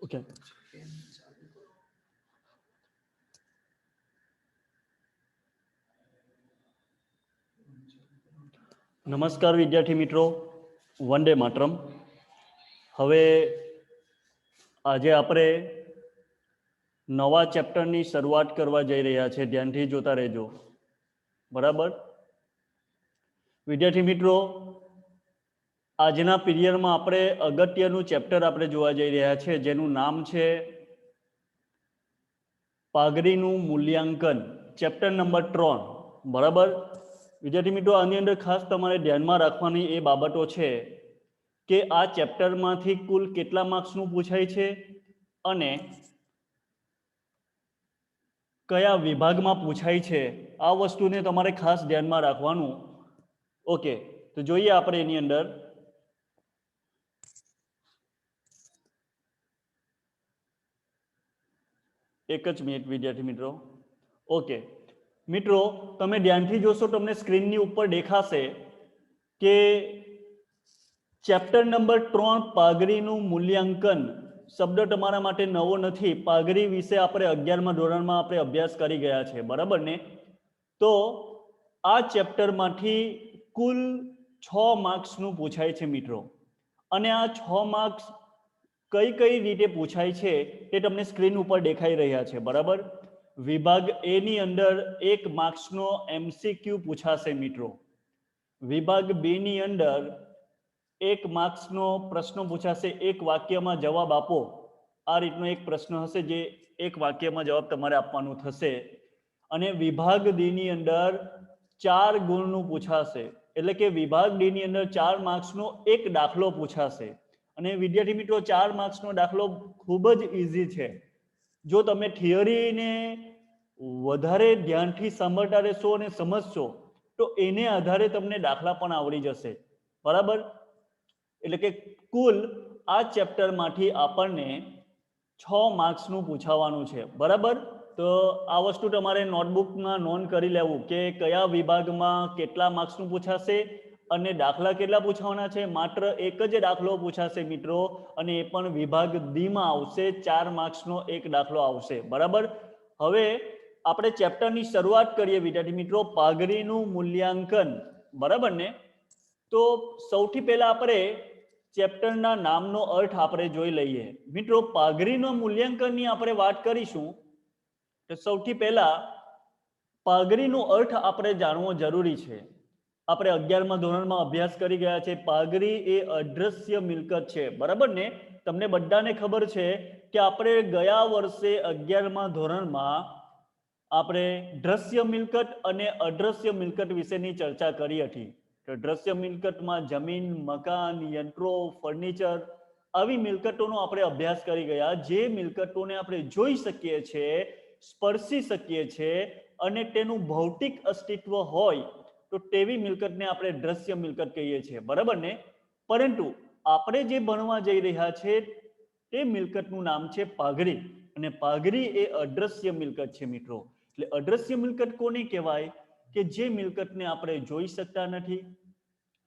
Okay, નમસ્કાર વિદ્યાર્થી મિત્રો, વંદે માતરમ. હવે આજે આપણે નવા ચેપ્ટરની શરૂઆત કરવા જઈ રહ્યા છે. ધ્યાનથી જોતા રહેજો, બરાબર? વિદ્યાર્થી મિત્રો, આજના પીરિયડમાં આપણે અગત્યનું ચેપ્ટર આપણે જોવા જઈ રહ્યા છે, જેનું નામ છે પાઘડીનું મૂલ્યાંકન, ચેપ્ટર નંબર 3. બરાબર વિદ્યાર્થી મિત્રો, આની અંદર ખાસ તમારે ધ્યાનમાં રાખવાની એ બાબતો છે કે આ ચેપ્ટરમાંથી કુલ કેટલા માર્ક્સનું પૂછાય છે અને કયા વિભાગમાં પૂછાય છે, આ વસ્તુને તમારે ખાસ ધ્યાનમાં રાખવાનું. ઓકે, તો જોઈએ આપણે એની અંદર. એક જ મિનિટ વિદ્યાર્થી મિત્રો. ઓકે મિત્રો, તમે ધ્યાનથી જોશો તમને સ્ક્રીનની ઉપર દેખાશે કે ચેપ્ટર નંબર 3 પાઘડીનું મૂલ્યાંકન શબ્દ તમારા માટે નવો નથી. પાઘડી વિશે આપણે 11મા ધોરણમાં આપણે અભ્યાસ કરી ગયા છે, બરાબર ને? તો આ ચેપ્ટરમાંથી કુલ 6 માર્ક્સનું પૂછાય છે મિત્રો. અને આ 6 માર્ક્સ કઈ કઈ રીતે પૂછાય છે તે તમને સ્ક્રીન ઉપર દેખાઈ રહ્યા છે, બરાબર? વિભાગ એ ની અંદર 1 માર્ક્સનો MCQ પૂછાશે મિત્રો. વિભાગ બી ની અંદર 1 માર્ક્સનો પ્રશ્ન પૂછાશે, એક વાક્યમાં જવાબ આપો. આ રીતનો એક પ્રશ્ન હશે જે એક વાક્યમાં જવાબ તમારે આપવાનું થશે. અને વિભાગ ડી ની અંદર 4 ગુણનું પૂછાશે, એટલે કે વિભાગ ડી ની અંદર 4 માર્ક્સનો એક દાખલો પૂછાશે. અને વિદ્યાર્થી મિત્રો, 4 માર્ક્સનો દાખલો ખૂબ જ ઇઝી છે. જો તમે થિયરીને વધારે ધ્યાનથી સાંભળતા રહેશો અને સમજશો તો એને આધારે તમને દાખલા પણ આવડી જશે, બરાબર? એટલે કે કુલ આ ચેપ્ટરમાંથી આપણને 6 માર્ક્સનું પૂછાવાનું છે, બરાબર? તો આ વસ્તુ તમારે નોટબુકમાં નોંધ કરી લેવું કે કયા વિભાગમાં કેટલા માર્ક્સનું પૂછાશે અને દાખલા કેટલા પૂછવાના છે. માત્ર એક જ દાખલો પૂછાશે મિત્રો, અને એ પણ વિભાગ ડી માં આવશે. 4 માર્ક્સનો એક દાખલો આવશે, બરાબર? હવે આપણે ચેપ્ટરની શરૂઆત કરીએ વિદ્યાર્થી મિત્રો, પાઘડીનું મૂલ્યાંકન, બરાબર ને? તો સૌથી પહેલા આપણે ચેપ્ટરના નામનો અર્થ આપણે જોઈ લઈએ મિત્રો. પાઘડીના મૂલ્યાંકનની આપણે વાત કરીશું તો સૌથી પહેલા પાઘડીનો અર્થ આપણે જાણવો જરૂરી છે. આપણે 11મા ધોરણમાં અભ્યાસ કરી ગયા છે. પાઘડી એ અદ્રશ્ય મિલકત છે, બરાબર ને? તમને બધાને ખબર છે કે આપણે ગયા વર્ષે 11મા ધોરણમાં આપણે દ્રશ્ય મિલકત અને અદ્રશ્ય મિલકત વિશેની ચર્ચા કરી હતી. તો દ્રશ્ય મિલકતમાં જમીન, મકાન, યંત્રો, ફર્નિચર, આવી મિલકતોનો આપણે અભ્યાસ કરી ગયા. જે મિલકતોને આપણે જોઈ શકીએ છીએ, સ્પર્શી શકીએ છીએ અને તેનું ભૌતિક અસ્તિત્વ હોય તો તેવી મિલકતને આપણે દ્રશ્ય મિલકત કહીએ છીએ, બરાબર ને? પરંતુ આપણે જે ભણવા જઈ રહ્યા છે તે મિલકતનું નામ છે પાઘડી. અને પાઘડી એ અદ્રશ્ય મિલકત છે મિત્રો. એટલે અદ્રશ્ય મિલકત કોને કહેવાય? કે જે મિલકતને આપણે જોઈ શકતા નથી,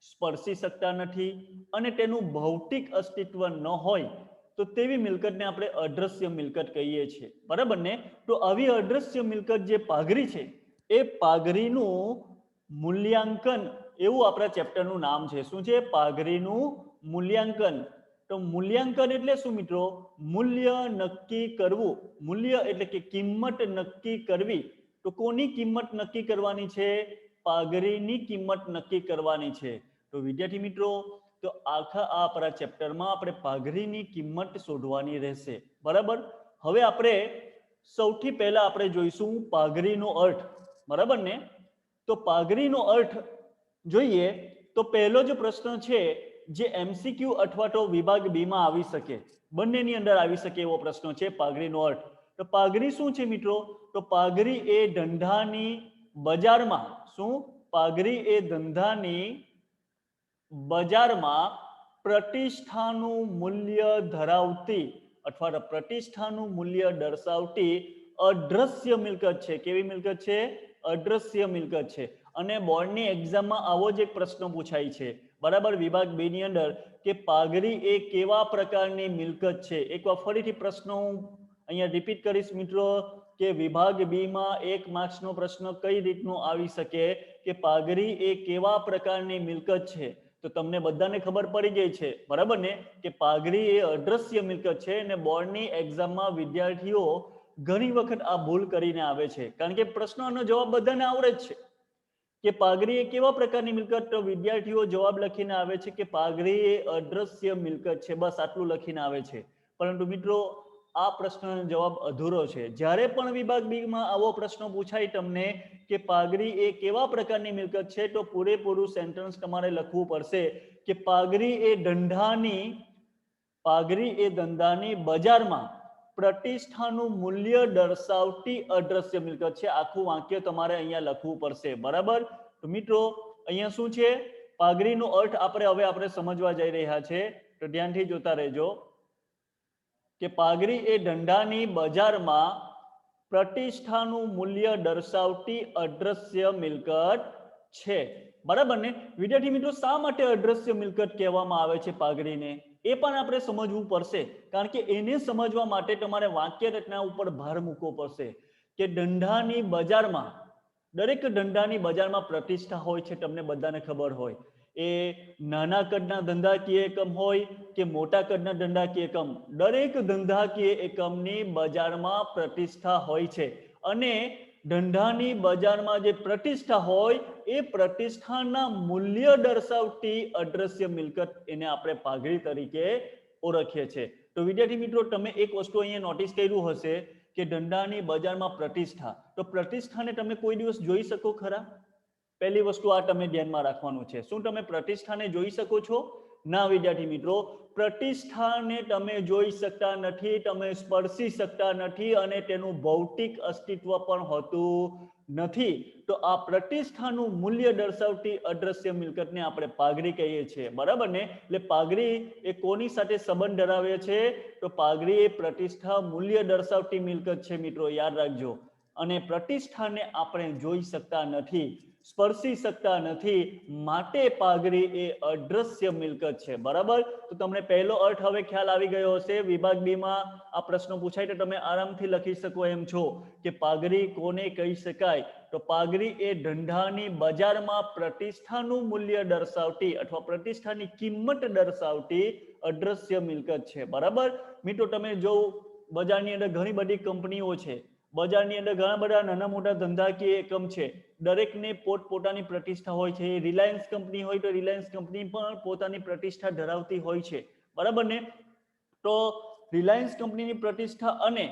સ્પર્શી શકતા નથી અને તેનું ભૌતિક અસ્તિત્વ ન હોય તો તેવી મિલકતને આપણે અદ્રશ્ય મિલકત કહીએ છીએ, બરાબર ને? તો આવી અદ્રશ્ય મિલકત જે પાઘડી છે એ પાઘડીનું મૂલ્યાંકન એવું આપણા ચેપ્ટરનું નામ છે. શું છે? પાઘડીનું મૂલ્યાંકન. તો મૂલ્યાંકન એટલે શું મિત્રો? મૂલ્ય નક્કી કરવું. મૂલ્ય એટલે કે કિંમત નક્કી કરવી. તો કોની કિંમત નક્કી કરવાની છે? પાઘડીની કિંમત નક્કી કરવાની છે. તો વિદ્યાર્થી મિત્રો, તો આખા આ આપણા ચેપ્ટરમાં આપણે પાઘડીની કિંમત શોધવાની રહેશે, બરાબર? હવે આપણે સૌથી પહેલા આપણે જોઈશું પાઘડીનો અર્થ, બરાબર ને? તો પાઘડીનો અર્થ જોઈએ તો પહેલો જ પ્રશ્ન છે જે MCQ અથવા તો વિભાગ બી માં આવી શકે, બંનેની અંદર આવી શકે એવો પ્રશ્ન છે પાઘડીનો અર્થ. તો પાઘડી શું છે મિત્રો? તો પાઘડી એ ધંધાની બજારમાં, શું? પાઘડી એ ધંધાની બજારમાં પ્રતિષ્ઠાનું મૂલ્ય ધરાવતી અથવા તો પ્રતિષ્ઠાનું મૂલ્ય દર્શાવતી અદ્રશ્ય મિલકત છે. કેવી મિલકત છે? અદ્રશ્ય મિલકત છે. અને બોર્ડની એક્ઝામમાં આવો જ એક પ્રશ્ન પૂછાય છે, બરાબર, વિભાગ બી ની અંદર કે પાઘડી એ કેવા પ્રકારની મિલકત છે. એકવાર ફરીથી પ્રશ્ન હું અહીંયા રિપીટ કરીશ મિત્રો કે વિભાગ બી માં 1 માર્ક્સનો પ્રશ્ન કઈ રીતનો આવી શકે કે પાઘડી એ કેવા પ્રકારની મિલકત છે. તો તમને બધાને ખબર પડી ગઈ છે, બરાબર ને, કે પાઘડી એ અદ્રશ્ય મિલકત છે અને બોર્ડની એક્ઝામમાં વિદ્યાર્થીઓ ઘણી વખત આ ભૂલ કરીને આવે છે, કારણ કે પ્રશ્નનો જવાબ બધાને આવડે જ છે કે પાઘડી એ કેવા પ્રકારની મિલકત. તો વિદ્યાર્થીઓ જવાબ લખીને આવે છે કે પાઘડી એ અદ્રશ્ય મિલકત છે, બસ આટલું લખીને આવે છે. પરંતુ મિત્રો આ પ્રશ્નનો જવાબ અધૂરો છે. જ્યારે પણ વિભાગ બી માં આવો પ્રશ્ન પૂછાય તમને કે પાઘડી એ કેવા પ્રકારની મિલકત છે, તો પૂરેપૂરું સેન્ટેન્સ તમારે લખવું પડશે કે પાઘડી એ ધંધાની બજારમાં પ્રતિષ્ઠાનું મૂલ્ય દર્શાવતી અદ્રશ્ય મિલકત છે. આખું વાક્ય તમારે અહીંયા લખવું પડશે, બરાબર. તો મિત્રો અહીંયા શું છે, પાઘડીનો અર્થ આપણે સમજવા જઈ રહ્યા છે, તો ધ્યાનથી જોતા રહેજો કે પાઘડી એ ધંધાની બજારમાં પ્રતિષ્ઠાનું મૂલ્ય દર્શાવતી અદ્રશ્ય મિલકત છે, બરાબર ને. વિદ્યાર્થી મિત્રો શા માટે અદ્રશ્ય મિલકત કહેવામાં આવે છે પાઘડીને, એ પણ આપણે સમજવું પડશે, કારણ કે એને સમજવા માટે તમારે વાક્ય રચના ઉપર ભાર મૂકવો પડશે કે ધંધાની બજારમાં, દરેક ધંધાની બજારમાં પ્રતિષ્ઠા હોય છે. તમને બધાને ખબર હોય, એ નાના કદના ધંધાકીય એકમ હોય કે મોટા કદના ધંધાકીય એકમ, દરેક ધંધાકીય એકમની બજારમાં પ્રતિષ્ઠા હોય છે અને ધંધાની બજારમાં જે પ્રતિષ્ઠા હોય એ પ્રતિષ્ઠાના મૂલ્ય દર્શાવતી અદ્રશ્ય મિલકત એને આપણે પાઘડી તરીકે ઓળખીએ છીએ. તો વિદ્યાર્થી મિત્રો તમે એક વસ્તુ અહીંયા નોટિસ કર્યું હશે કે ધંધાની બજારમાં પ્રતિષ્ઠા, તો પ્રતિષ્ઠાને તમે કોઈ દિવસ જોઈ શકો ખરા? પહેલી વસ્તુ આ તમે ધ્યાનમાં રાખવાનું છે. શું તમે પ્રતિષ્ઠાને જોઈ શકો છો? ના વિદ્યાર્થી મિત્રો, પ્રતિષ્ઠાને તમે જોઈ શકતા નથી, તમે સ્પર્શી શકતા નથી અને તેનું ભૌતિક અસ્તિત્વ પણ હોતું નથી. તો આ પ્રતિષ્ઠાનું મૂલ્ય દર્શાવતી અદ્રશ્ય મિલકતને આપણે પાઘડી કહીએ છીએ, બરાબર ને. એટલે પાઘડી એ કોની સાથે સંબંધ ધરાવે છે? તો પાઘડી એ પ્રતિષ્ઠા મૂલ્ય દર્શાવતી મિલકત છે મિત્રો, યાદ રાખજો. અને પ્રતિષ્ઠાને આપણે જોઈ શકતા નથી, સ્પર્શી શકતા નથી, માટે પાઘડી એ અદ્રશ્ય મિલકત છે, બરાબર. તો તમને પહેલો અર્થ હવે ખ્યાલ આવી ગયો હશે. વિભાગ બી માં આ પ્રશ્ન પૂછાય તો તમે આરામથી લખી શકો એમ છો કે પાઘડી કોને કહી શકાય? તો પાઘડી એ ધંધાની બજારમાં પ્રતિષ્ઠાનું મૂલ્ય દર્શાવતી અથવા પ્રતિષ્ઠાની કિંમત દર્શાવતી અદ્રશ્ય મિલકત છે, બરાબર. મિત્રો તમે જો બજારની અંદર ઘણી બધી કંપનીઓ છે, બજારની અંદર ઘણા બધા નાના મોટા ધંધાકીય એકમ છે, દરેકને પોતપોતાની પ્રતિષ્ઠા હોય છે. રિલાયન્સ કંપની હોય તો રિલાયન્સ કંપની પણ પોતાની પ્રતિષ્ઠા ધરાવતી હોય છે, બરાબર ને. તો રિલાયન્સ કંપનીની પ્રતિષ્ઠા અને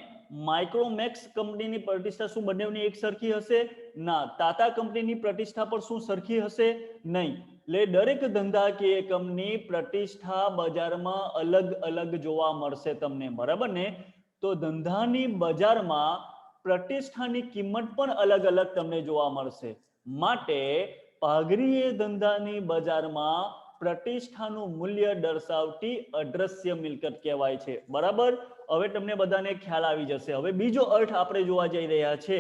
માઇક્રોમેક્સ કંપનીની પ્રતિષ્ઠા શું બંનેની એક સરખી હશે? ના. ટાટા કંપનીની પ્રતિષ્ઠા પણ શું સરખી હશે? નહીં. એટલે દરેક ધંધાકીય એકમની પ્રતિષ્ઠા બજારમાં અલગ અલગ જોવા મળશે તમને, બરાબર ને. તો ધંધાની બજારમાં પ્રતિષ્ઠાની કિંમત પણ અલગ અલગ તમને જોવા મળશે, માટે પાઘડી એ ધંધાની બજારમાં પ્રતિષ્ઠાનું મૂલ્ય દર્શાવતી અદ્રશ્ય મિલકત કહેવાય છે, બરાબર. હવે તમને બધાને ખ્યાલ આવી જશે. હવે બીજો અર્થ આપણે જોવા જઈ રહ્યા છે,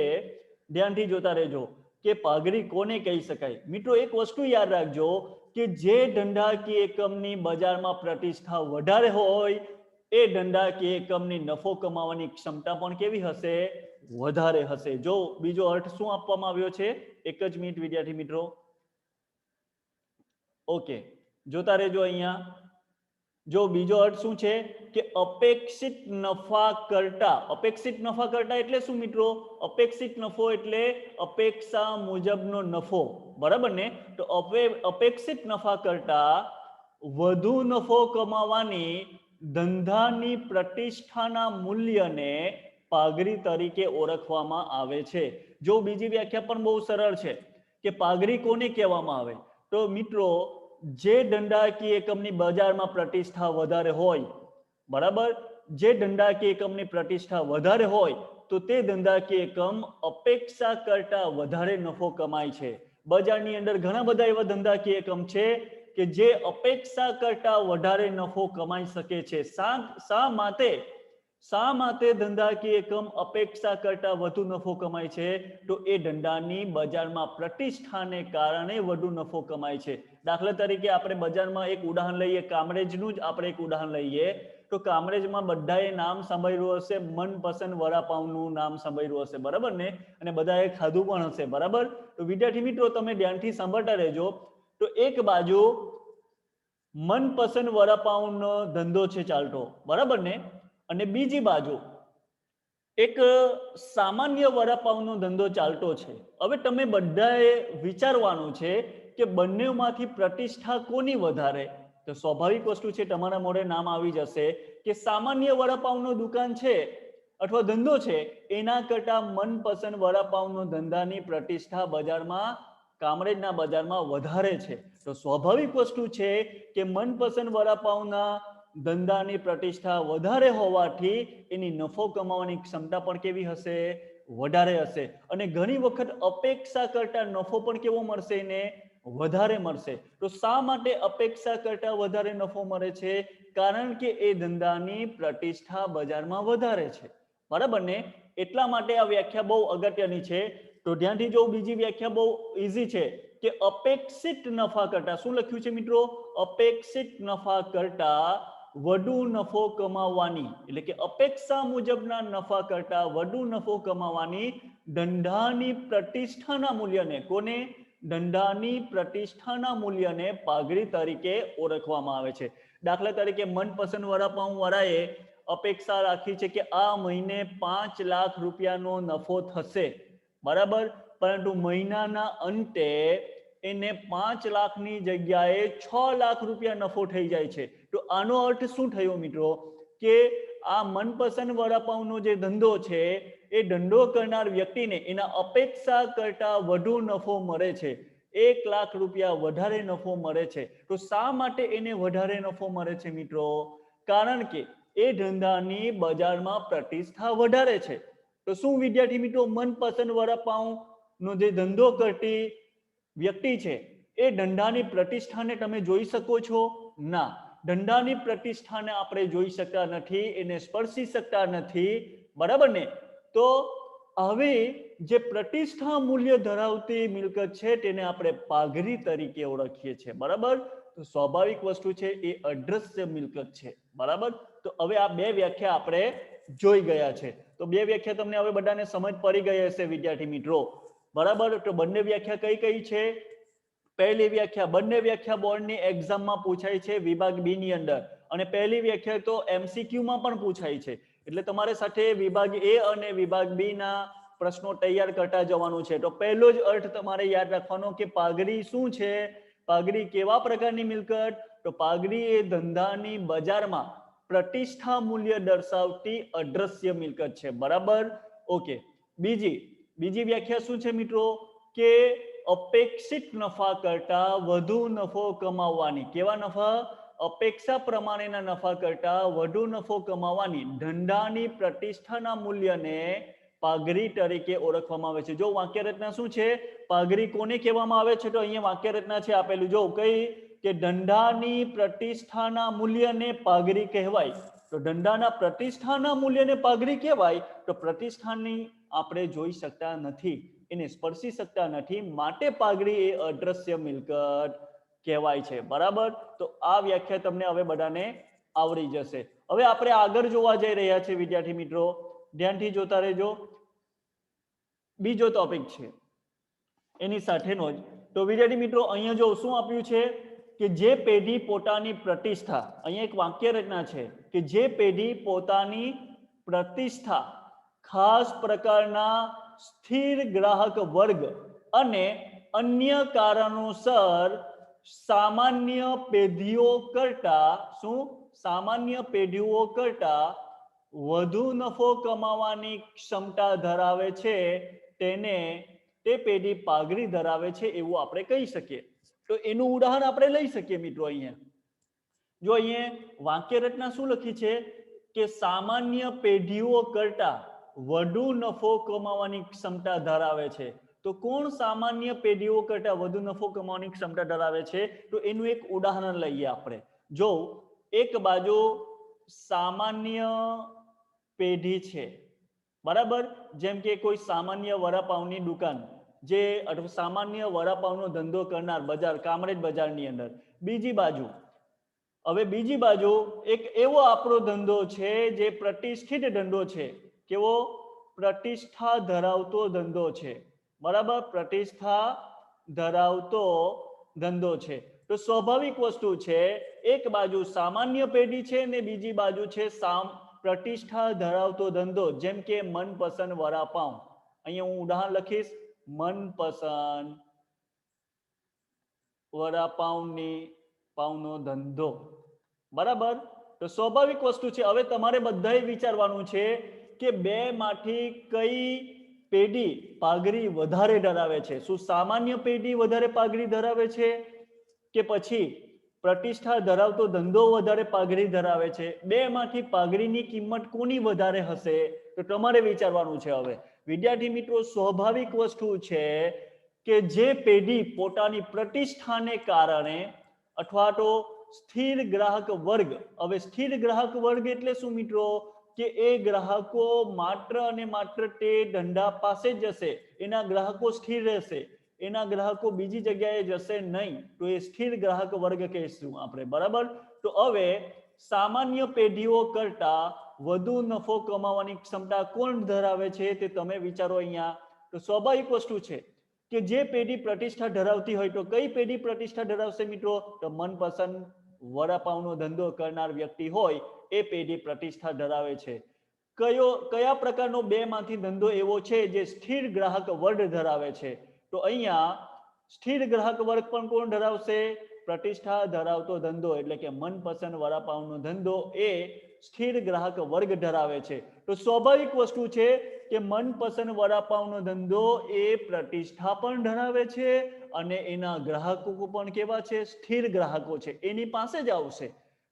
ધ્યાનથી જોતા રહેજો કે પાઘડી કોને કહી શકાય. મિત્રો એક વસ્તુ યાદ રાખજો કે જે ધંધાકીય એકમની બજારમાં પ્રતિષ્ઠા વધારે હોય એ ધંધાકીય એકમની નફો કમાવાની ક્ષમતા પણ કેવી હશે? વધારે હશે. જો બીજો અર્થ શું આપવામાં આવ્યો છે? એક જ મિનિટ વિદ્યાર્થી મિત્રો. ઓકે, જોતા રહેજો અહીંયા. જો બીજો અર્થ શું છે કે અપેક્ષિત નફા કરતા. અપેક્ષિત નફા કરતા એટલે શું મિત્રો? અપેક્ષિત નફો એટલે અપેક્ષા મુજબનો નફો, બરાબર ને. તો અપેક્ષિત નફા કરતા વધુ નફો કમાવાની ધંધાની પ્રતિષ્ઠાના મૂલ્યને પાઘડી તરીકે ઓળખવામાં આવે છે. જો બીજી વ્યાખ્યા પણ બહુ સરળ છે કે પાઘડી કોને કહેવામાં આવે? તો મિત્રો જે ધંધાકીય એકમની બજારમાં પ્રતિષ્ઠા વધારે હોય, બરાબર, જે ધંધાકીય એકમની પ્રતિષ્ઠા વધારે હોય તો તે ધંધાકીય એકમ અપેક્ષા કરતા વધારે નફો કમાય છે. બજારની અંદર ઘણા બધા એવા ધંધાકીય એકમ છે કે જે અપેક્ષા કરતા વધારે નફો કમાઈ શકે છે. શા માટે? શા માટે ધંધાકીય એકમ અપેક્ષા કરતા વધુ નફો કમાય છે? તો એ ધંધાની બજારમાં પ્રતિષ્ઠાને કારણે વધુ નફો કમાય છે. દાખલા તરીકે આપણે બજારમાં એક ઉદાહરણ લઈએ, કામરેજનું જ આપણે એક ઉદાહરણ લઈએ તો કામરેજમાં બધાએ નામ સાંભળ્યું હશે, મનપસંદ વડાપાઉંનું નામ સાંભળ્યું હશે, બરાબર ને? અને બધાએ ખાધું પણ હશે, બરાબર? તો વિદ્યાર્થી મિત્રો તમે ધ્યાનથી સાંભળતા રહેજો. તો એક બાજુ મનપસંદ વડાપાઉંનો ધંધો છે ચાલતો, બરાબર ને? અને બીજી બાજુ એક સામાન્ય વડાપાઉંનો ધંધો ચાલતો છે. હવે તમે બધાએ વિચારવાનું છે કે બંનેમાંથી પ્રતિષ્ઠા કોની વધારે? તો સ્વાભાવિક વસ્તુ છે, તમારા મોઢે નામ આવી જશે કે સામાન્ય વડાપાઉંનો દુકાન છે અથવા ધંધો છે એના કરતા મનપસંદ વડાપાઉંનો ધંધાની પ્રતિષ્ઠા બજારમાં, કામરેજના બજારમાં વધારે છે. તો સ્વાભાવિક વસ્તુ છે કે મનપસંદ વડાપાઉંના ધંધાની પ્રતિષ્ઠા વધારે હોવાથી એની નફો કમાવાની ક્ષમતા પણ કેવી હશે? વધારે હશે. અને ઘણી વખત અપેક્ષા કરતા નફો પણ કેવો મળશે? એને વધારે મળશે. તો શા માટે અપેક્ષા કરતા વધારે નફો મળે છે? કારણ કે એ ધંધાની પ્રતિષ્ઠા બજારમાં વધારે છે, બરાબર ને? એટલા માટે આ વ્યાખ્યા બહુ અગત્યની છે. તો ધ્યાનથી જો, બીજી વ્યાખ્યા બહુ ઈઝી છે કે અપેક્ષિત નફા કરતા, શું લખ્યું છે મિત્રો? અપેક્ષિત નફા કરતા વધુ નફો કમાવવાની, એટલે કે અપેક્ષા મુજબના નફા કરતા વધુ નફો કમાવાની ધંધાની પ્રતિષ્ઠાના મૂલ્યને, કોને? ધંધાની પ્રતિષ્ઠાના મૂલ્યને પાઘડી તરીકે ઓળખવામાં આવે છે. દાખલા તરીકે મનપસંદ વડાપાઉં વાળાએ અપેક્ષા રાખી છે કે આ મહિને 5 લાખ રૂપિયાનો નફો થશે, બરાબર? પરંતુ મહિનાના અંતે એને 5 લાખની જગ્યાએ 6 લાખ રૂપિયા નફો થઈ જાય છે. તો આનો અર્થ શું થયો મિત્રો? કે આ મનપસંદ વડાપાઉંનો જે ધંધો છે એ ધંધો કરનાર વ્યક્તિને એના અપેક્ષા કરતા વધુ નફો મળે છે, 1 લાખ રૂપિયા વધારે નફો મળે છે. તો શા માટે એને વધારે નફો મળે છે મિત્રો? કારણ કે એ ધંધાની બજારમાં પ્રતિષ્ઠા વધારે છે. તો શું વિદ્યાર્થી મિત્રો મનપસંદ વડાપાઉંનો જે ધંધો કરતી વ્યક્તિ છે એ ધંધાની પ્રતિષ્ઠાને તમે જોઈ શકો છો? ના, ધંધાની પ્રતિષ્ઠાને આપણે જોઈ શકતા નથી, એને સ્પર્શી શકતા નથી, બરાબર ને? તો હવે જે પ્રતિષ્ઠા મૂલ્ય ધરાવતી મિલકત છે તેને આપણે પાઘડી તરીકે ઓળખીએ છીએ, બરાબર? તો સ્વાભાવિક વસ્તુ છે એ અદ્રશ્ય મિલકત છે, બરાબર? તો હવે આ બે વ્યાખ્યા આપણે જોઈ ગયા છે. તો બે વ્યાખ્યા તમને હવે બધાને સમજ પડી ગઈ હશે વિદ્યાર્થી મિત્રો, બરાબર? તો બંને વ્યાખ્યા કઈ કઈ છે? પહેલી વ્યાખ્યા, બંને વ્યાખ્યા બોર્ડની એક્ઝામમાં પૂછાય છે વિભાગ બી ની અંદર, અને પહેલી વ્યાખ્યા તો MCQ માં પણ પૂછાય છે. એટલે તમારે સાથે વિભાગ એ અને વિભાગ બી ના પ્રશ્નો તૈયાર કરતા જવાનું છે. તો પહેલો જ અર્થ તમારે યાદ રાખવાનો કે પાઘડી શું છે? પાઘડી કેવા પ્રકારની મિલકત? તો પાઘડી એ ધંધાની બજારમાં પ્રતિષ્ઠા મૂલ્ય દર્શાવતી અદ્રશ્ય મિલકત છે, બરાબર? ઓકે. બીજી વ્યાખ્યા શું છે મિત્રો? કે અપેક્ષિત નફા કરતા વધુ નફો કમાવવાની. કેવા નફા? અપેક્ષા પ્રમાણેના નફા કરતા વધુ નફો કમાવવાની ધંધાની પ્રતિષ્ઠાના મૂલ્યને પાઘડી તરીકે ઓળખવામાં આવે છે. જો વાક્ય રચના શું છે? પાઘડી કોને કહેવામાં આવે છે? તો અહીંયા વાક્ય રચના છે આપેલું, જો કઈ કે ધંધાની પ્રતિષ્ઠાના મૂલ્યને પાઘડી કહેવાય. તો ધંધાના પ્રતિષ્ઠાના મૂલ્યને પાઘડી કહેવાય. તો પ્રતિષ્ઠાની આપણે જોઈ શકતા નથી, એને સ્પર્શી શકતા નથી, માટે પાઘડી એ અદ્રશ્ય મિલકત કહેવાય છે, બરાબર? તો આ વ્યાખ્યા તમને હવે બધાને આવડી જશે. હવે આપણે આગળ જોવા જઈ રહ્યા છે વિદ્યાર્થી મિત્રો, ધ્યાનથી જોતા રહેજો. બીજો ટોપિક છે એની સાથેનો જ. તો વિદ્યાર્થી મિત્રો અહીંયા જો શું આપ્યું છે કે જે પેઢી પોતાની પ્રતિષ્ઠા, અહીંયા એક વાક્ય રચના છે કે જે પેઢી પોતાની પ્રતિષ્ઠા ખાસ પ્રકારના સ્થિર ગ્રાહક વર્ગ અને અન્ય કારણોસર સામાન્ય પેઢીઓ કરતા, શું? સામાન્ય પેઢીઓ કરતા વધુ નફો કમાવાની ક્ષમતા ધરાવે છે તેને તે પેઢી પાઘડી ધરાવે છે એવું આપણે કહી શકીએ. તો એનું ઉદાહરણ આપણે લઈ શકીએ મિત્રો. અહીંયા જો અહીંયા વાક્ય રચના શું લખી છે કે સામાન્ય પેઢીઓ કરતા વધુ નફો કમાવાની ક્ષમતા ધરાવે છે. તો કોણ સામાન્ય પેઢીઓ કરતા વધુ નફો કમાવાની ક્ષમતા ધરાવે છે? તો એનું એક ઉદાહરણ લઈએ આપણે. જો એક બાજુ સામાન્ય પેઢી છે, બરાબર. જેમ કે કોઈ સામાન્ય વડાપાવની દુકાન, જે સામાન્ય વડાપાવનો ધંધો કરનાર બજાર, કામરેજ બજારની અંદર. બીજી બાજુ એક એવો આપણો ધંધો છે જે પ્રતિષ્ઠિત ધંધો છે. કેવો? પ્રતિષ્ઠા ધરાવતો ધંધો છે, બરાબર. પ્રતિષ્ઠા ધરાવતો ધંધો છે. તો સ્વાભાવિક વસ્તુ છે, એક બાજુ સામાન્ય પેઢી છે ને બીજી બાજુ છે પ્રતિષ્ઠા ધરાવતો ધંધો. જેમ કે મનપસંદ વડાપાવ. અહીંયા હું ઉદાહરણ લખીશ, મનપસંદ પાવનો ધંધો, બરાબર. તો સ્વાભાવિક વસ્તુ છે. હવે તમારે બધાએ વિચારવાનું છે કે બે માંથી કઈ પેઢી પાઘડી વધારે ધરાવે છે? શું સામાન્ય પેઢી વધારે પાઘડી ધરાવે છે કે પછી પ્રતિષ્ઠા ધરાવતો ધંધો વધારે પાઘડી ધરાવે છે? બે માંથી પાઘડીની કિંમત કોની વધારે હશે? તો તમારે વિચારવાનું છે. હવે વિદ્યાર્થી મિત્રો, સ્વાભાવિક વસ્તુ છે કે જે પેઢી પોતાની પ્રતિષ્ઠાને કારણે અથવા તો સ્થિર ગ્રાહક વર્ગ. હવે સ્થિર ગ્રાહક વર્ગ એટલે શું મિત્રો? કે એ ગ્રાહકો માત્ર અને માત્ર તે ધંધા પાસે જ જશે, એના ગ્રાહકો સ્થિર રહેશે, એના ગ્રાહકો બીજી જગ્યાએ જશે નહીં. તો એ સ્થિર ગ્રાહક વર્ગ કહીશું આપણે, બરાબર. તો હવે સામાન્ય પેઢીઓ કરતા વધુ નફો કમાવાની ક્ષમતા કોણ ધરાવે છે તે તમે વિચારો અહીંયા. તો સ્વાભાવિક વસ્તુ છે કે જે પેઢી પ્રતિષ્ઠા ધરાવતી હોય, તો કઈ પેઢી પ્રતિષ્ઠા ધરાવશે મિત્રો? તો મનપસંદ વડાપાવનો ધંધો કરનાર વ્યક્તિ હોય એ પેઢી પ્રતિષ્ઠા ધરાવે છે. કયા પ્રકારનો બે માંથી ધંધો એવો છે જે સ્થિર ગ્રાહક વર્ગ ધરાવે છે? તો અહીંયા સ્થિર ગ્રાહક વર્ગ પણ કોણ ધરાવશે? પ્રતિષ્ઠા ધરાવતો ધંધો, એટલે કે મનપસંદ વડાપાવનો ધંધો એ સ્થિર ગ્રાહક વર્ગ ધરાવે છે. તો સ્વાભાવિક વસ્તુ છે કે મનપસંદ વડાપાવનો ધંધો એ પ્રતિષ્ઠા પણ ધરાવે છે અને એના ગ્રાહકો પણ કેવા છે? સ્થિર ગ્રાહકો છે, એની પાસે જ આવશે.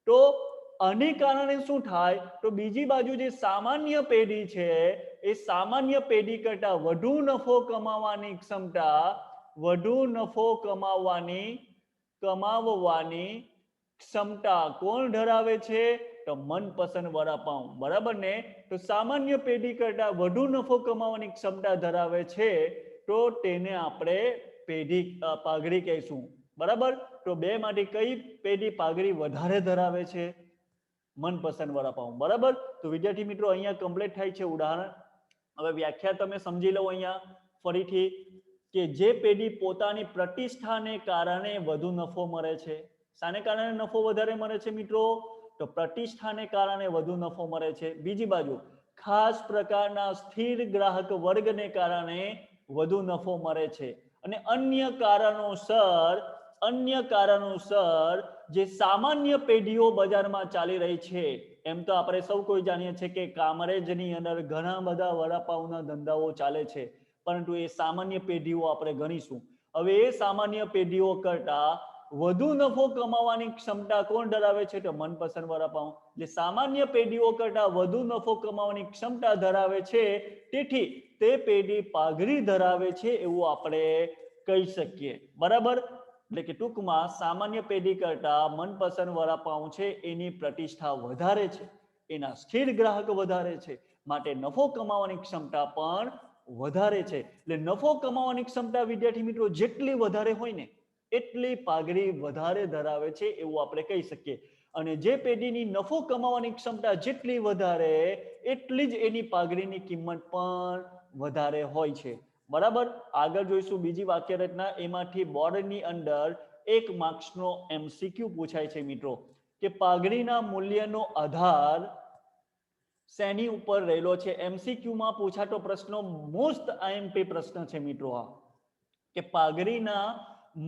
તો આને કારણે શું થાય? તો બીજી બાજુ જે સામાન્ય પેઢી છે, એ સામાન્ય પેઢી કરતા વધુ નફો કમાવાની ક્ષમતા, વધુ નફો કમાવવાની ક્ષમતા કોણ ધરાવે છે? તો મનપસંદ વડાપાવ, બરાબર ને. તો સામાન્ય પેઢી કરતા વધુ નફો કમાવાની ક્ષમતા ધરાવે છે, તો તેને આપણે પાઘડી કહીશું, બરાબર. તો બે માંથી કઈ પેઢી પાઘડી વધારે ધરાવે છે? મનપસંદ વડાપાવ, બરાબર. તો વિદ્યાર્થી મિત્રો, અહીંયા કમ્પ્લીટ થાય છે ઉદાહરણ. હવે વ્યાખ્યા તમે સમજી લો અહીંયા ફરીથી, કે જે પેઢી પોતાની પ્રતિષ્ઠાને કારણે વધુ નફો મળે છે. શાને કારણે નફો વધારે મળે છે મિત્રો? તો પ્રતિષ્ઠાને કારણે વધુ નફો મળે છે. બીજી બાજુ ખાસ પ્રકારના સ્થિર ગ્રાહક વર્ગને કારણે વધુ નફો મળે છે. અને અન્ય કારણોસર જે સામાન્ય પેઢીઓ બજારમાં ચાલી રહી છે, એમ તો આપણે સૌ કોઈ જાણીએ છીએ કે કામરેજની અંદર ઘણા બધા વડાપાવના ધંધાઓ ચાલે છે, પરંતુ એ સામાન્ય પેઢીઓ આપણે ગણીશું. હવે એ સામાન્ય પેઢીઓ કરતા વધુ નફો કમાવાની ક્ષમતા કોણ ધરાવે છે? તો મનપસંદ વડાપાવ. એટલે સામાન્ય પેઢીઓ કરતા વધુ નફો કમાવાની ક્ષમતા ધરાવે છે, તેથી તે પેઢી પાઘડી ધરાવે છે એવું આપણે કહી શકીએ, બરાબર. એટલે કે ટૂંકમાં સામાન્ય પેઢી કરતા મનપસંદ વડાપાવ છે એની પ્રતિષ્ઠા વધારે છે, એના સ્થિર ગ્રાહક વધારે છે, માટે નફો કમાવાની ક્ષમતા પણ વધારે છે. એટલે નફો કમાવાની ક્ષમતા વિદ્યાર્થી મિત્રો જેટલી વધારે હોય ને, એટલી પાઘડી વધારે ધરાવે છે એવું આપણે કહી શકીએ. અને જે પેઢીની નફો કમાવાની ક્ષમતા જેટલી વધારે, એટલી જ એની પાઘડીની કિંમત પણ વધારે હોય છે, બરાબર. આગળ જોઈશું બીજી વાક્ય રચના. એમાંથી બોર્ડની અંદર 1 માર્ક્સનો MCQ પૂછાય છે મિત્રો, કે પાઘડીના મૂલ્યનો આધાર શેની ઉપર રહેલો છે? MCQ માં પૂછાતો પ્રશ્નો મોસ્ટ IMP પ્રશ્ન છે મિત્રો આ, કે પાઘડીના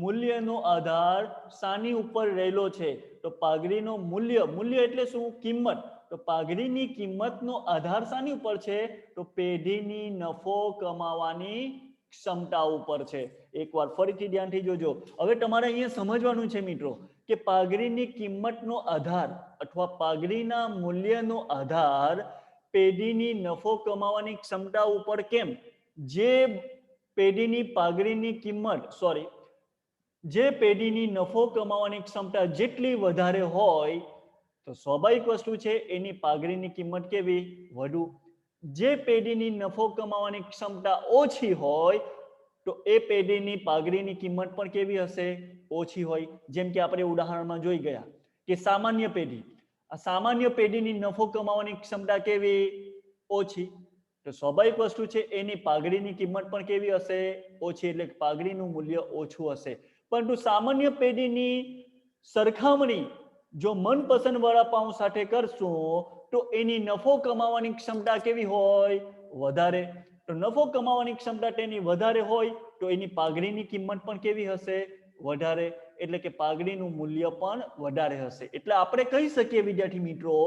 મૂલ્યનો આધાર શાની ઉપર રહેલો છે? તો પાઘડીનો મૂલ્ય એટલે શું? કિંમત. તો પાઘડીની કિંમતનો આધાર શાની ઉપર છે? તો પેઢીની નફો કમાવાની ક્ષમતા ઉપર છે. એકવાર ફરીથી ધ્યાનથી જોજો. હવે તમારે અહીંયા સમજવાનું છે મિત્રો, કે પાઘડીની કિંમતનો આધાર અથવા પાઘડીના મૂલ્યનો આધાર પેઢીની નફો કમાવાની ક્ષમતા ઉપર કેમ? જે પેઢીની નફો કમાવાની ક્ષમતા જેટલી વધારે હોય, તો સ્વાભાવિક વસ્તુ છે એની પાઘડીની કિંમત કેવી વધુ. જે પેઢીની નફો કમાવાની ક્ષમતા ઓછી હોય તો એ પેઢીની પાઘડીની કિંમત પણ કેવી હશે ઓછી હોય. જેમ કે આપણે ઉદાહરણમાં જોઈ ગયા કે સામાન્ય પેઢી, આ સામાન્ય પેઢીની નફો કમાવાની ક્ષમતા કેવી ઓછી, તો સ્વાભાવિક વસ્તુ છે એની પાઘડીની કિંમત પણ કેવી હશે ઓછી, એટલે પાઘડીનું મૂલ્ય ઓછું હશે. પરંતુ સામાન્ય પેઢીની સરખામણી જો મનપસંદ વડાપાઉં સાથે કરશું તો એની નફો કમાવાની ક્ષમતા કેવી હોય વધારે. તો નફો કમાવાની ક્ષમતા તેની વધારે હોય તો એની પાઘડીની કિંમત પણ કેવી હશે વધારે, એટલે કે પાઘડીનું મૂલ્ય પણ વધારે હશે. એટલે આપણે કહી શકીએ વિદ્યાર્થી મિત્રો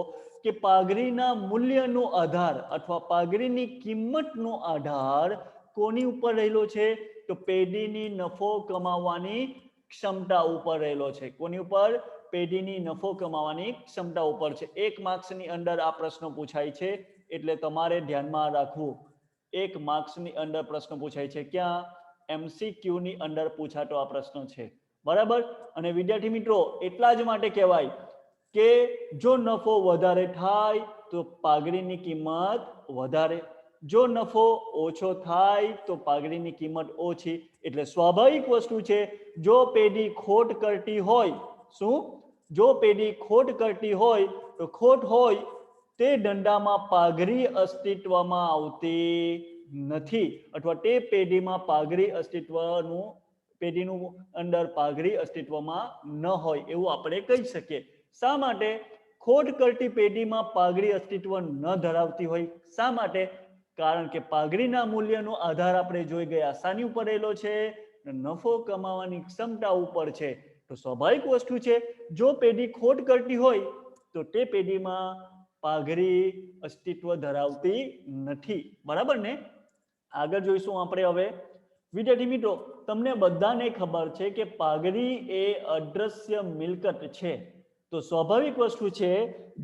કે પાઘડીના મૂલ્યનો આધાર અથવા પાઘડીની કિંમતનો આધાર કોની ઉપર રહેલો છે, તો પેઢીની નફો કમાવાની ક્ષમતા ઉપર રહેલો છે. કોની ઉપર? પેઢીની નફો કમાવાની ક્ષમતા ઉપર છે. 1 માર્ક્સની અંદર આ પ્રશ્ન પૂછાય છે, એટલે તમારે ધ્યાનમાં રાખવું. 1 માર્ક્સની અંદર પ્રશ્ન પૂછાય છે. ક્યાં? MCQ ની અંદર પૂછાતો આ પ્રશ્ન છે, બરાબર. અને વિદ્યાર્થી મિત્રો એટલા જ માટે કહેવાય કે જો નફો વધારે થાય તો પાઘડીની કિંમત વધારે, જો નફો ઓછો થાય તો પાઘડીની કિંમત ઓછી. એટલે સ્વાભાવિક વસ્તુ છે જો પેઢી ખોટ કરતી હોય, શું? જો પેઢી ખોટ કરતી હોય તો ખોટ હોય તે ધંધામાં પાઘડી અસ્તિત્વમાં આવતી નથી, અથવા તે પેઢીમાં પાઘડી અસ્તિત્વનું પેઢીનું અંદર પાઘડી અસ્તિત્વમાં ન હોય એવું આપણે કહી શકીએ. શા માટે? ખોટ કરતી પેઢીમાં પાઘડી અસ્તિત્વ ન ધરાવતી હોય. શા માટે? કારણ કે પાઘડીના મૂલ્યનો આધાર આપણે જોઈ ગયા શાની ઉપર રહેલો છે? નફો કમાવાની ક્ષમતા ઉપર છે. તો સ્વાભાવિક વસ્તુ છે જો પેઢી ખોટ કરતી હોય તો તે પેઢીમાં પાઘડી અસ્તિત્વ ધરાવતી નથી, બરાબર ને. આગળ જોઈશું આપણે હવે. વિદ્યાર્થી મિત્રો તમને બધાને ખબર છે કે પાઘડી એ અદ્રશ્ય મિલકત છે. તો સ્વાભાવિક વસ્તુ છે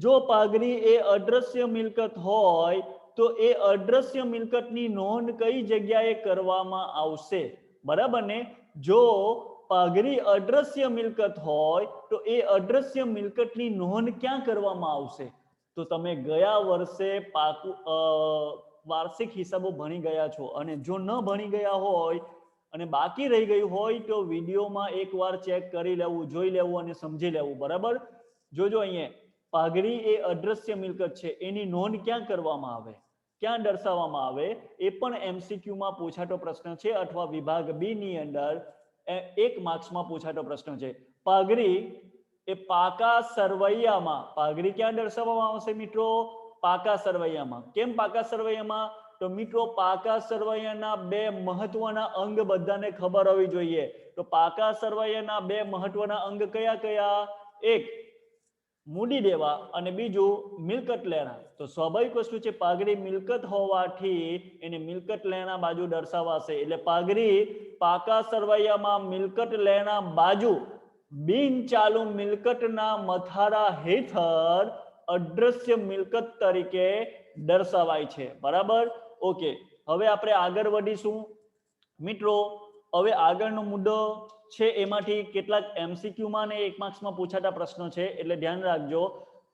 જો પાઘડી એ અદ્રશ્ય મિલકત હોય તો એ અદ્રશ્ય મિલકતની નોંધ કઈ જગ્યાએ કરવામાં આવશે, બરાબર ને. જો પાઘડી અદ્રશ્ય મિલકત હોય તો એ અદ્રશ્ય મિલકતની નોંધ ક્યાં કરવામાં આવશે? તો તમે ગયા વર્ષે વાર્ષિક હિસાબો ભણી ગયા છો, અને જો ન ભણી ગયા હોય અને બાકી રહી ગયું હોય તો વિડીયોમાં એકવાર ચેક કરી લેવું, જોઈ લેવું અને સમજી લેવું, બરાબર. જોજો અહીંયા પાઘડી એ અદ્રશ્ય મિલકત છે, એની નોંધ ક્યાં કરવામાં આવે, ક્યાં દર્શાવવામાં આવે, એ પણ MCQમાં પૂછાતો પ્રશ્ન છે, અથવા વિભાગ B ની અંદર 1 માર્ક્સમાં પૂછાતો પ્રશ્ન છે. પાઘડી એ પાકા સરવૈયામાં, પાઘડી ક્યાં દર્શાવવામાં આવશે મિત્રો? પાકા સરવૈયામાં. કેમ પાકા સરવૈયામાં? તો મિત્રો પાકા સરવૈયાના 2 મહત્વના અંગ બધાને ખબર હોવી જોઈએ. તો પાકા સરવૈયાના 2 મહત્વના અંગ કયા કયા? એક મૂડી દેવા અને બીજું મિલકત લેણા. તો સ્વાભાવિક વસ્તુ છે પાઘડી મિલકત હોવાથી એને મિલકત લેણા બાજુ દર્શાવાશે. એટલે પાઘડી પાકા સરવૈયામાં મિલકત લેણા બાજુ બિન ચાલુ મિલકતના મથાળા હેઠળ અદ્રશ્ય મિલકત તરીકે દર્શાવાય છે, બરાબર. ઓકે, હવે આપણે આગળ વધીશું મિત્રો. હવે આગળનો મુદ્દો છે એમાંથી કેટલાક MCQમાં ને 1 માર્ક્સમાં પૂછાતા પ્રશ્નો છે, એટલે ધ્યાન રાખજો.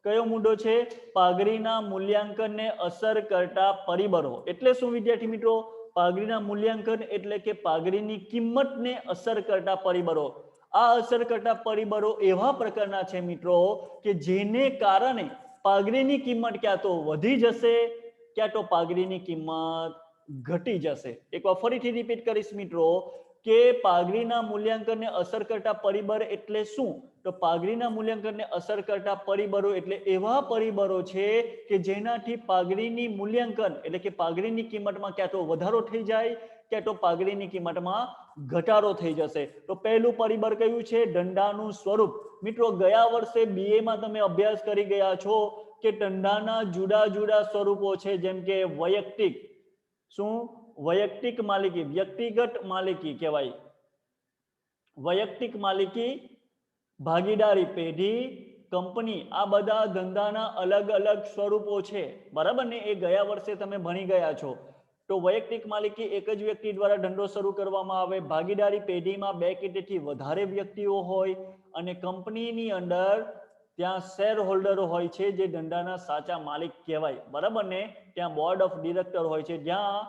કયો મુદ્દો છે? પાઘડીના મૂલ્યાંકનને અસર કરતા પરિબળો. એટલે શું વિદ્યાર્થી મિત્રો? પાઘડીના મૂલ્યાંકન એટલે કે પાઘડીની કિંમતને અસર કરતા પરિબળો. આ અસર કરતા પરિબળો એવા પ્રકારના છે મિત્રો કે જેને કારણે પાઘડીની કિંમત ક્યાં તો વધી જશે, ક્યાં તો પાઘડીની કિંમત ઘટી જશે. એકવાર ફરીથી રિપીટ કરીશ મિત્રો કે પાઘડીના મૂલ્યાંકનને અસર કરતા પરિબળ એટલે શું? તો પાઘડીના મૂલ્યાંકનને અસર કરતા પરિબળો એટલે એવા પરિબળો છે કે જેનાથી પાઘડીની મૂલ્યાંકન એટલે કે પાઘડીની કિંમતમાં ક્યાં તો વધારો થઈ જાય, ક્યાં તો પાઘડીની કિંમતમાં ઘટાડો થઈ જશે. તો પહેલું પરિબળ કયું છે? ધંધાનું સ્વરૂપ. મિત્રો ગયા વર્ષે BA માં તમે અભ્યાસ કરી ગયા છો કે ધંધાના જુદા જુદા સ્વરૂપો છે, જેમ કે વૈયક્તિક, શું? વૈયક્તિક માલિકી, વ્યક્તિગત માલિકી કહેવાય, વૈયક્તિક માલિકી, ભાગીદારી પેઢી, કંપની. આ બધા ધંધાના અલગ અલગ સ્વરૂપો છે, બરાબર ને. એ ગયા વર્ષે તમે ભણી ગયા છો. તો વૈયક્તિક માલિકી એક જ વ્યક્તિ દ્વારા ધંધો શરૂ કરવામાં આવે, ભાગીદારી પેઢીમાં 2 કે તેથી વધારે વ્યક્તિઓ હોય, અને કંપનીની અંદર ત્યાં શેર હોલ્ડરો હોય છે જે ધંધાના સાચા માલિક કહેવાય, બરાબર ને. ત્યાં બોર્ડ ઓફ ડિરેક્ટર હોય છે જ્યાં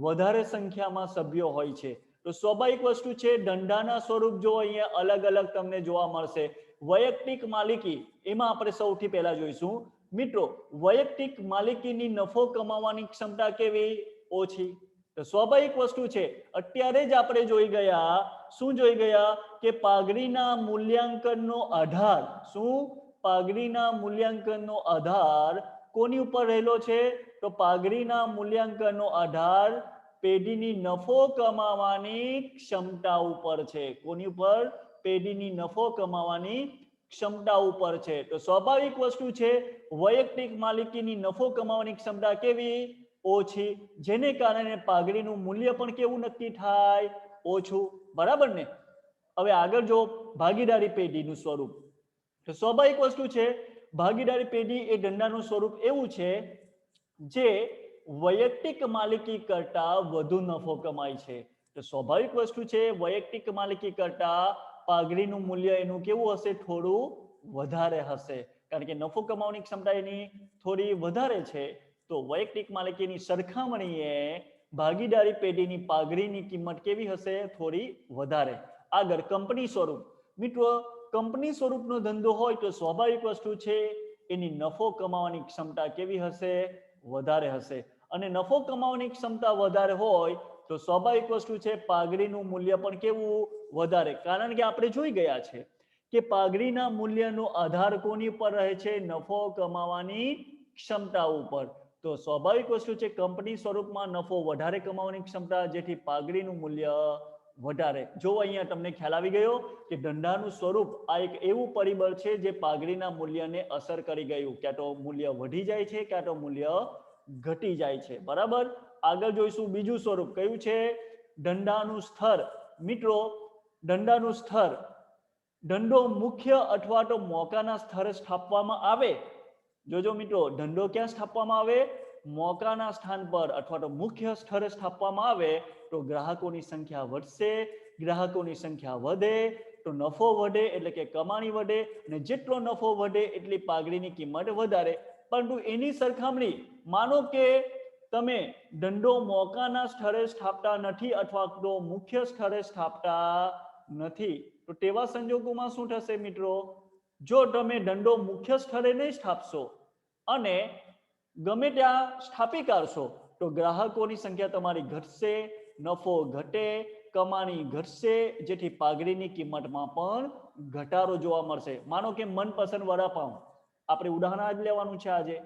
વધારે સંખ્યામાં સભ્યો હોય છે. તો સ્વાભાવિક વસ્તુ છે ધંધાના સ્વરૂપ જો અહીંયા અલગ અલગ તમને જોવા મળશે. વૈયક્તિક માલિકી એમાં આપણે સૌથી પહેલા જોઈશું મિત્રો, વૈયક્તિક માલિકીની નફો કમાવાની ક્ષમતા કેવી? ઓછી. તો સ્વાભાવિક વસ્તુ છે અત્યારે જ આપણે જોઈ ગયા, શું જોઈ ગયા કે પાઘડીના મૂલ્યાંકનનો આધાર, શું? પાઘડીના મૂલ્યાંકનનો આધાર કોની ઉપર રહેલો છે? તો પાઘડીના મૂલ્યાંકનનો આધાર પેઢીની નફો કમાવાની ક્ષમતા ઉપર છે. કોની ઉપર? પેઢીની નફો કમાવાની ક્ષમતા ઉપર છે. તો સ્વાભાવિક વસ્તુ છે વૈયક્તિક માલિકીની નફો કમાવાની ક્ષમતા કેવી? ઓછી. જેને કારણે પાઘડીનું મૂલ્ય પણ કેવું નક્કી થાય? ઓછું. બરાબર ને. હવે આગળ જો ભાગીદારી પેઢીનું સ્વરૂપ, તો સ્વાભાવિક વસ્તુ છે ભાગીદારી પેઢી એ ધંધાનું સ્વરૂપ એવું છે જે વૈયક્તિક માલિકી કરતા વધુ નફો કમાય છે. તો સ્વાભાવિક વસ્તુ છે વૈયક્તિક માલિકી કરતા પાઘડીનું મૂલ્ય એનું કેવું હશે? થોડું વધારે હશે, કારણ કે નફો કમાવાની ક્ષમતા એની થોડી વધારે છે. તો વૈયક્તિક માલિકીની સરખામણીએ ભાગીદારી પેઢીની પાઘડીની કિંમત કેવી હશે? થોડી વધારે. આગળ કંપની સ્વરૂપ. મિત્રો કંપની સ્વરૂપનો ધંધો હોય તો સ્વાભાવિક વસ્તુ છે એની નફો કમાવાની ક્ષમતા કેવી હશે? વધારે હશે. અને નફો કમાવાની ક્ષમતા વધારે હોય તો સ્વાભાવિક વસ્તુ છે પાઘડીનું મૂલ્ય પણ કેવું? વધારે. કારણ કે આપણે જોઈ ગયા છે કે પાઘડીના મૂલ્યનો આધાર કોની ઉપર રહે છે? નફો કમાવાની ક્ષમતા ઉપર. તો સ્વાભાવિક વસ્તુ છે કંપની સ્વરૂપમાં નફો વધારે કમાવાની ક્ષમતા, જેથી પાઘડીનું મૂલ્ય વધારે. જો અહીંયા તમને ખ્યાલ આવી ગયો કે ધંધાનું સ્વરૂપ આ એક એવું પરિબળ છે જે પાઘડીના મૂલ્યને અસર કરી ગયું. ક્યાં તો મૂલ્ય વધી જાય છે, ક્યાં તો મૂલ્ય ઘટી જાય છે. બરાબર. આગળ જોઈશું બીજું સ્વરૂપ કયું છે? ધંધાનું સ્તર. મિત્રો ધંધાનું સ્તર, ધંધો મુખ્ય અથવા તો મોકાના સ્તરે સ્થાપવામાં આવે. જોજો મિત્રો, ધંધો ક્યાં સ્થાપવામાં આવે? મોકાના સ્થાન પર અથવા તો મુખ્ય સ્તરે સ્થાપવામાં આવે તો ગ્રાહકોની સંખ્યા વધશે. ગ્રાહકોની સંખ્યા વધે તો નફો વધે, એટલે કે કમાણી વધે, અને જેટલો નફો વધે એટલી પાઘડીની કિંમત વધારે. પરંતુ એની સરખામણી, માનો કે તમે ધંધો મોકાના સ્તરે સ્થાપતા નથી અથવા તો મુખ્ય સ્તરે સ્થાપતા નથી, તો તેવા સંજોગોમાં શું થશે મિત્રો? જો તમે ધંધો મુખ્ય સ્તરે નહીં સ્થાપશો અને ગમે ત્યાં સ્થાપી કાઢશો તો ગ્રાહકોની સંખ્યા તમારી ઘટશે, નફો ઘટે, કમાણી ઘટશે, જેથી પાઘડીની કિંમતમાં પણ ઘટાડો જોવા મળશે. માનો કે મનપસંદ વડાપાઉં, આપણે ઉદાહરણ જ લેવાનું છે આજે.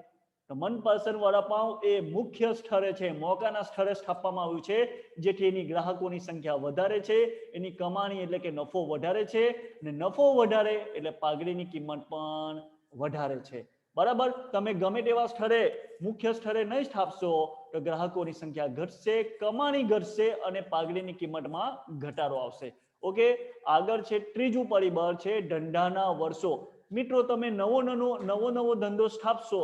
તો મનપસંદ વડાપાઉં એ મુખ્ય સ્તરે છે, મોકાના સ્તરે સ્થાપવામાં આવ્યું છે, જેથી એની ગ્રાહકોની સંખ્યા વધારે છે, એની કમાણી એટલે કે નફો વધારે છે, અને નફો વધારે એટલે પાઘડીની કિંમત પણ વધારે છે. બરાબર. તમે ગમે તેવા સ્તરે મુખ્ય સ્તરે નહીં સ્થાપશો તો ગ્રાહકોની સંખ્યા ઘટશે, કમાણી ઘટશે અને પાઘડીની કિંમતમાં ઘટાડો આવશે. ઓકે. આગળ છે ત્રીજું પરિબળ છે ધંધાના વર્ષો. મિત્રો તમે નવો ધંધો સ્થાપશો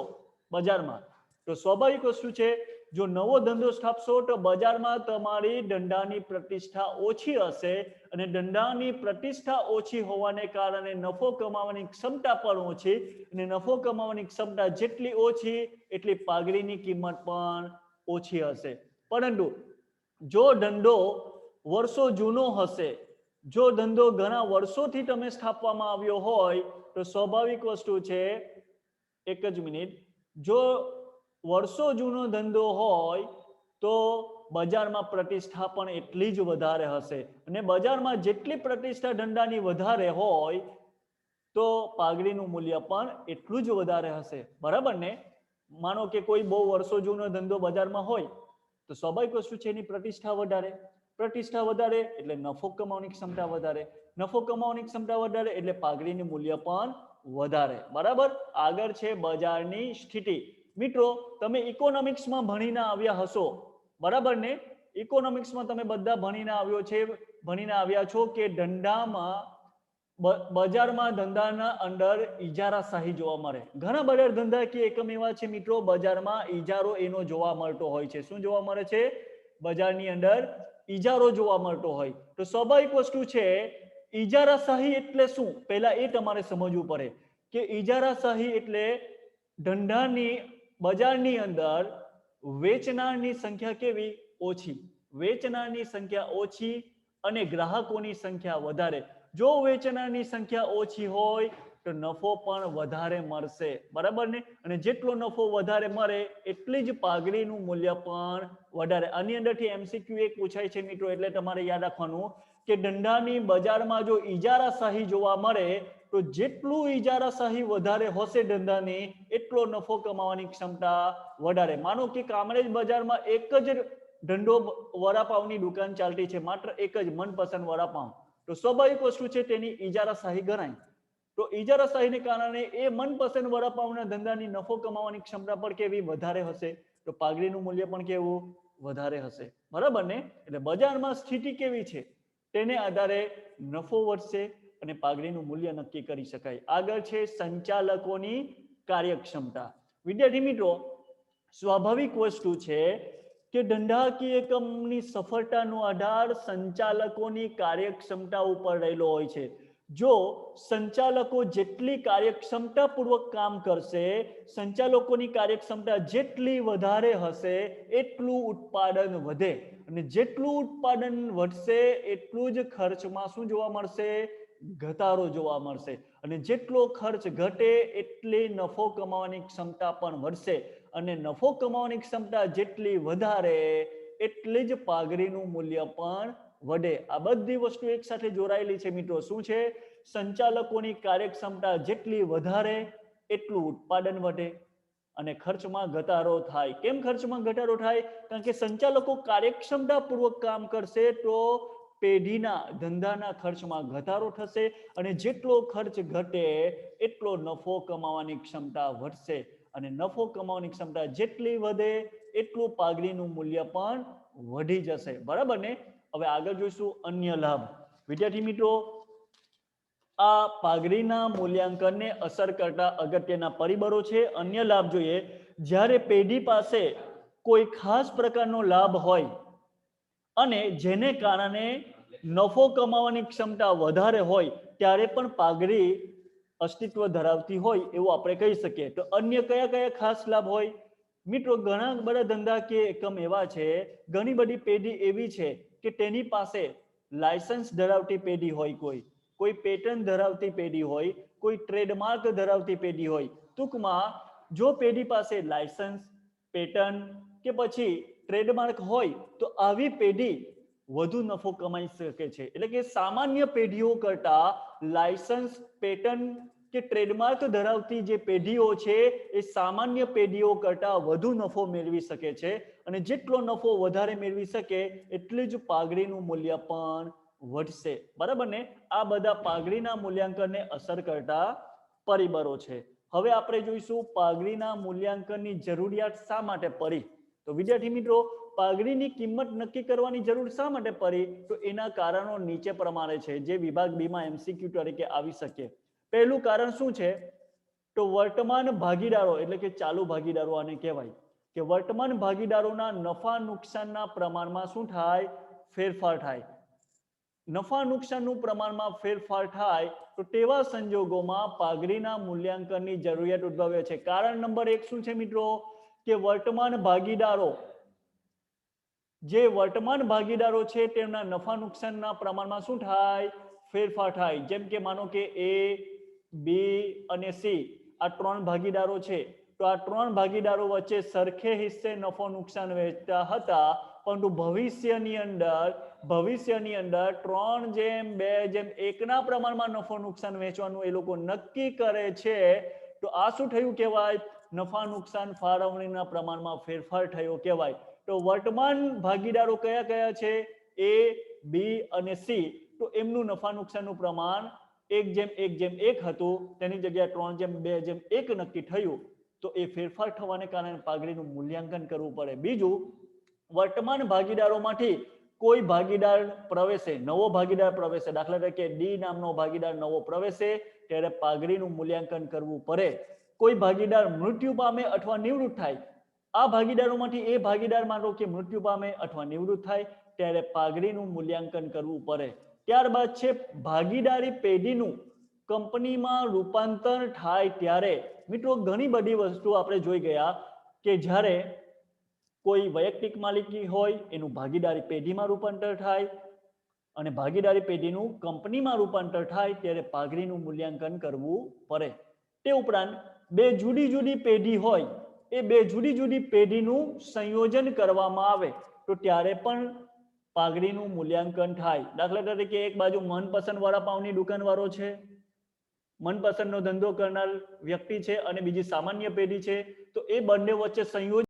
બજારમાં તો સ્વાભાવિક વસ્તુ છે જો નવો ધંધો સ્થાપશો તો બજારમાં તમારી ધંધાની પ્રતિષ્ઠા ઓછી હશે, અને ધંધાની પ્રતિષ્ઠા ઓછી હોવાને કારણે નફો કમાવાની ક્ષમતા પણ ઓછી, અને નફો કમાવાની ક્ષમતા જેટલી ઓછી એટલી પાઘડીની કિંમત પણ ઓછી હશે. પરંતુ જો ધંધો વર્ષો જૂનો હશે, જો ધંધો ઘણા વર્ષોથી તમે સ્થાપવામાં આવ્યો હોય તો સ્વાભાવિક વસ્તુ છે, એક જ મિનિટ, જો વર્ષો જૂનો ધંધો હોય તો બજારમાં પ્રતિષ્ઠા પણ એટલી જ વધારે હશે, અને બજારમાં જેટલી પ્રતિષ્ઠા ધંધાની વધારે હોય તો પાઘડીનું મૂલ્ય પણ એટલું જ વધારે હશે. બરાબર ને. માનો કે કોઈ બહુ વર્ષો જૂનો ધંધો બજારમાં હોય તો સ્વાભાવિક વસ્તુ છે એની પ્રતિષ્ઠા વધારે, પ્રતિષ્ઠા વધારે એટલે નફો કમાવાની ક્ષમતા વધારે, નફો કમાવાની ક્ષમતા વધારે એટલે પાઘડીનું મૂલ્ય પણ વધારે. બરાબર. આગળ છે બજારની સ્થિતિ. મિત્રો તમે ઇકોનોમિક્સમાં ભણીને આવ્યા હશો, બરાબર ને. ઇકોનોમિક્સમાં તમે બધા ભણીને આવ્યા છો કે ધંધામાં બજારમાં ધંધાના અંદર ઇજારાશાહી જોવા મળે. ઘણા બધા ધંધાકીય એકમ એવા છે મિત્રો બજારમાં ઇજારો એનો જોવા મળતો હોય છે. શું જોવા મળે છે? બજારની અંદર ઇજારો જોવા મળતો હોય. તો સ્વાભાવિક વસ્તુ છે ઇજારાશાહી એટલે શું પહેલા એ તમારે સમજવું પડે કે ઇજારાશાહી એટલે ધંધાની બજારની અંદર વેચનારની સંખ્યા કેવી? ઓછી. વેચનારની સંખ્યા ઓછી અને ગ્રાહકોની સંખ્યા વધારે. જો વેચનારની સંખ્યા ઓછી હોય તો નફો પણ વધારે મળશે, બરાબર ને? અને જેટલો નફો વધારે મળે એટલી જ પાઘડીનું મૂલ્ય પણ વધારે. આની અંદરથી MCQ એક પૂછાય છે મિત્રો, એટલે તમારે યાદ રાખવાનું કે ધંધાની બજારમાં જો ઇજારાશાહી જોવા મળે તો જેટલું ઇજારાશાહી વધારે હશે ધંધાની એટલો નફો કમાવાની ક્ષમતા વધારે. માનો કે કામરેજ બજારમાં એક જ ધંધો વડાપાવની દુકાન ચાલતી છે, માત્ર એક જ મનપસંદ વડાપાવ, તો સ્વાભાવિક વસ્તુ છે તેની ઇજારાશાહી ગણાય. તો ઇજારાશાહીને કારણે એ મનપસંદ વડાપાવના ધંધાની નફો કમાવાની ક્ષમતા પણ કેવી? વધારે હશે. તો પાઘડીનું મૂલ્ય પણ કેવું? વધારે હશે, બરાબર ને? એટલે બજારમાં સ્થિતિ કેવી છે તેને આધારે નફો વધશે અને પાઘડીનું મૂલ્ય નક્કી કરી શકાય. આગળ છે સંચાલકોની કાર્યક્ષમતા. વિદ્યાર્થી મિત્રો, સ્વાભાવિક વસ્તુ છે કે ધંધાકીય એકમની સફળતાનો આધાર સંચાલકોની કાર્યક્ષમતા ઉપર રહેલો હોય છે. જો સંચાલકો જેટલી કાર્યક્ષમતાપૂર્વક કામ કરશે, સંચાલકોની કાર્યક્ષમતા જેટલી વધારે હશે એટલું ઉત્પાદન વધે, અને જેટલું ઉત્પાદન વધશે એટલું જ ખર્ચમાં શું જોવા મળશે? ઘટાડો જોવા મળશે. અને જેટલો ખર્ચ ઘટે એટલી નફો કમાવાની ક્ષમતા પણ વધશે, અને નફો કમાવાની ક્ષમતા જેટલી વધારે એટલી જ પાઘડીનું મૂલ્ય પણ વધે. આ બધી વસ્તુ એક સાથે જોડાયેલી છે મિત્રો. શું છે? સંચાલકોની કાર્યક્ષમતા જેટલી વધારે એટલું ઉત્પાદન વધે અને ખર્ચમાં ઘટાડો થાય. કેમ ખર્ચમાં ઘટાડો થાય? કારણ કે સંચાલકો કાર્યક્ષમતાપૂર્વક કામ કરશે તો પેઢીના ધંધાના ખર્ચમાં ઘટાડો થશે, અને જેટલો ખર્ચ ઘટે એટલો નફો કમાવાની ક્ષમતા વધશે, અને નફો કમાવાની ક્ષમતા જેટલી વધે એટલું પાઘડીનું મૂલ્ય પણ વધી જશે, બરાબર ને? હવે આગળ જોઈશું અન્ય લાભ. વિદ્યાર્થી મિત્રો, આ પાઘડીના મૂલ્યાંકનને અસર કરતા અગત્યના પરિબળો છે. અન્ય લાભ જોઈએ. જ્યારે પેઢી પાસે કોઈ ખાસ પ્રકારનો લાભ હોય અને જેને કારણે નફો કમાવાની ક્ષમતા વધારે હોય ત્યારે પણ પાઘડી અસ્તિત્વ ધરાવતી હોય એવું આપણે કહી શકીએ. તો અન્ય કયા કયા ખાસ લાભ હોય? મિત્રો, ઘણા બધા ધંધાકીય એકમ એવા છે, ઘણી બધી પેઢી એવી છે કે તેની પાસે લાયસન્સ ધરાવતી પેઢી હોય, કોઈ પેટર્ન ધરાવતી પેઢી હોય, કોઈ ટ્રેડમાર્ક ધરાવતી પેઢી હોય. ટૂંકમાં જો પેઢી પાસે લાયસન્સ, પેટર્ન કે પછી ટ્રેડમાર્ક હોય તો આવી પેઢી વધુ નફો કમાઈ શકે છે. એટલે કે સામાન્ય પેઢીઓ કરતા લાયસન્સ, પેટર્ન કે ટ્રેડમાર્ક ધરાવતી જે પેઢીઓ છે એ સામાન્ય પેઢીઓ કરતા વધુ નફો મેળવી શકે છે, અને જેટલો નફો વધારે મેળવી શકે એટલી જ પાઘડીનું મૂલ્ય પણ વધશે, બરાબર ને? આ બધા પાઘડીના મૂલ્યાંકનને અસર કરતા પરિબળો છે. હવે આપણે જોઈશું પાઘડીના મૂલ્યાંકનની જરૂરિયાત શા માટે પડી. તો વિદ્યાર્થી મિત્રો, પાઘડીની કિંમત નક્કી કરવાની જરૂર શા માટે પડી? તો એના કારણો નીચે પ્રમાણે છે, જે વિભાગ બી માં MCQ તરીકે આવી શકે. પહેલું કારણ શું છે? તો વર્તમાન ભાગીદારો એટલે કે ચાલુ ભાગીદારો આને કહેવાય, કે વર્તમાન ભાગીદારોના નફા નુકસાનના પ્રમાણમાં શું થાય? ફેરફાર થાય. નફા નુકસાનનું પ્રમાણમાં ફેરફાર થાય તો તેવા સંજોગોમાં પાઘડીના મૂલ્યાંકનની જરૂરિયાત ઉદ્ભવે છે. કારણ નંબર 1 શું છે મિત્રો? કે વર્તમાન ભાગીદારો, જે વર્તમાન ભાગીદારો છે તેમના નફા નુકસાનના પ્રમાણમાં શું થાય? ફેરફાર થાય. જેમ કે માનો કે A, B અને C આ 3 ભાગીદારો છે, તો આ 3 ભાગીદારો વચ્ચે સરખે હિસ્સે નફો નુકસાન વહેંચતા હતા, પરંતુ ભવિષ્યની અંદર 3:2:1 ના પ્રમાણમાં નફો નુકસાન વહેંચવાનું એ લોકો નક્કી કરે છે. તો આ શું થયું કહેવાય? નફા નુકસાન ફાળવણીના પ્રમાણમાં ફેરફાર થયો કહેવાય. તો વર્તમાન ભાગીદારો કયા કયા છે? A, B અને C. તો એમનું નફા નુકસાનનું પ્રમાણ 1:1:1 હતું, તેની જગ્યાએ 3:2:1 નક્કી થયું. તો એ ફેરફાર થવાને કારણે પાઘડીનું મૂલ્યાંકન કરવું પડે. બીજું, વર્તમાન ભાગીદારોમાંથી કોઈ ભાગીદાર પ્રવેશે, નવો ભાગીદાર પ્રવેશે, દાખલા તરીકે D નામનો ભાગીદાર નવો પ્રવેશે, ત્યારે પાઘડીનું મૂલ્યાંકન કરવું પડે. કોઈ ભાગીદાર મૃત્યુ પામે અથવા નિવૃત્ત થાય, આ ભાગીદારોમાંથી એ ભાગીદાર માનો કે મૃત્યુ પામે અથવા નિવૃત્ત થાય, ત્યારે પાઘડીનું મૂલ્યાંકન કરવું પડે. ત્યારબાદ છે ભાગીદારી પેઢીનું કંપનીમાં રૂપાંતર થાય ત્યારે મિત્રો ઘણી બધી વસ્તુ આપણે જોઈ ગયા કે જ્યારે કોઈ વૈયક્તિક માલિકી હોય એનું ભાગીદારી પેઢીમાં રૂપાંતર થાય અને ભાગીદારી પેઢીનું કંપનીમાં રૂપાંતર થાય ત્યારે પાઘડીનું મૂલ્યાંકન કરવું પડે. તે ઉપરાંત બે જુદી જુદી પેઢી હોય એ બે જુદી જુદી પેઢીનું સંયોજન કરવામાં આવે તો ત્યારે પણ પાઘડીનું મૂલ્યાંકન થાય. દાખલા તરીકે એક બાજુ મનપસંદ વડાપાવની દુકાનવાળો છે, મનપસંદનો ધંધો કરનાર વ્યક્તિ છે અને બીજી સામાન્ય પેઢી છે, તો એ બંને વચ્ચે સંયોજન